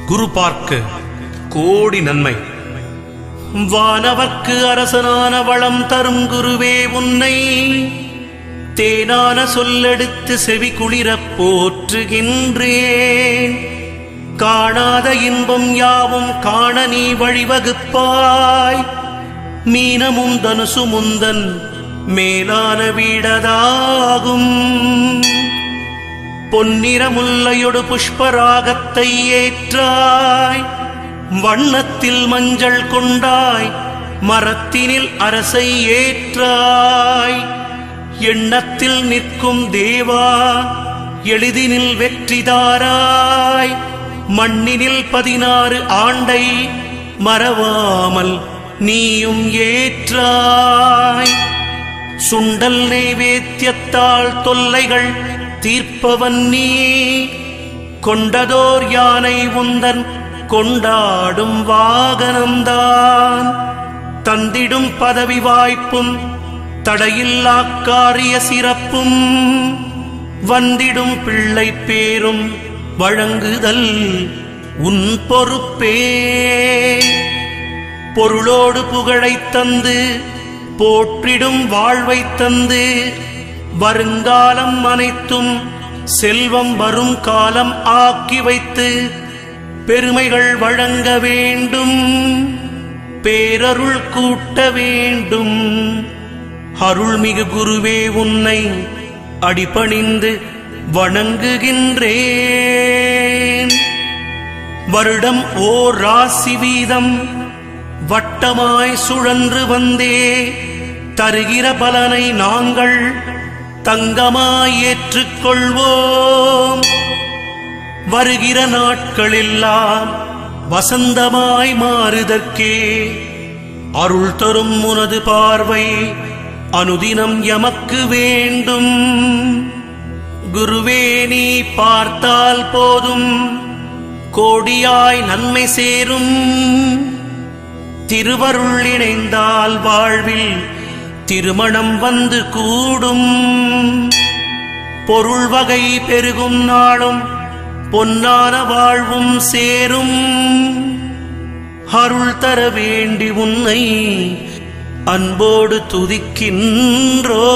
குரு பார்க்க கோடி நன்மை. வானவர்க்கு அரசனான வளம் தரும் குருவே உன்னை தேனான சொல்லெடுத்து செவி குளிரப் போற்றுகின்றேன். காணாத இன்பம் யாவும் காண நீ வழிவகுப்பாய். மீனமும் தனுசு முந்தன் மேலான வீடதாகும். பொன்னிறமுல்லையொடு புஷ்பராகத்தை ஏற்றாய். வண்ணத்தில் மஞ்சள் கொண்டாய். மரத்தினில் அரசை ஏற்றாய். எண்ணத்தில் நிற்கும் தேவா எளிதினில் வெற்றிதாராய். மண்ணினில் 16 ஆண்டை மறவாமல் நீயும் ஏற்றாய். சுண்டல் நைவேத்தியத்தால் தொல்லைகள் தீர்ப்பவன் நீ. கொண்டதோர் யானை உந்தன் கொண்டாடும் வாகனம்தான். தந்திடும் பதவி வாய்ப்பும் தடையில்லா காரிய சிறப்பும் வந்திடும் பிள்ளை பேரும் வழங்குதல் உன் பொறுப்பே. பொருளோடு புகழைத் தந்து போற்றிடும் வாழ்வை தந்து வருங்காலம் அனைத்தும் செல்வம் வரும் காலம் ஆக்கி வைத்து பெருமைகள் வழங்க வேண்டும். பேரருள் கூட்ட வேண்டும். அருள்மிகு குருவே உன்னை அடிபணிந்து வணங்குகின்றேன். வருடம் ஓர் ராசி வீதம் வட்டமாய் சுழன்று வந்தே தருகிற பலனை நாங்கள் தங்கமாய் ஏற்றுக்கொள்வோம். வருகிற நாட்களெல்லாம் வசந்தமாய் மாறுதற்கே அருள் தரும் உனது பார்வை அனுதினம் எமக்கு வேண்டும். குருவே நீ பார்த்தால் போதும் கோடியாய் நன்மை சேரும். திருவருள் இணைந்தால் வாழ்வில் திருமணம் வந்து கூடும். பொருள் வகை பெருகும் நாளும் பொன்னான வாழ்வும் சேரும். அருள் தர வேண்டி உன்னை அன்போடு துதிக்கின்றோ.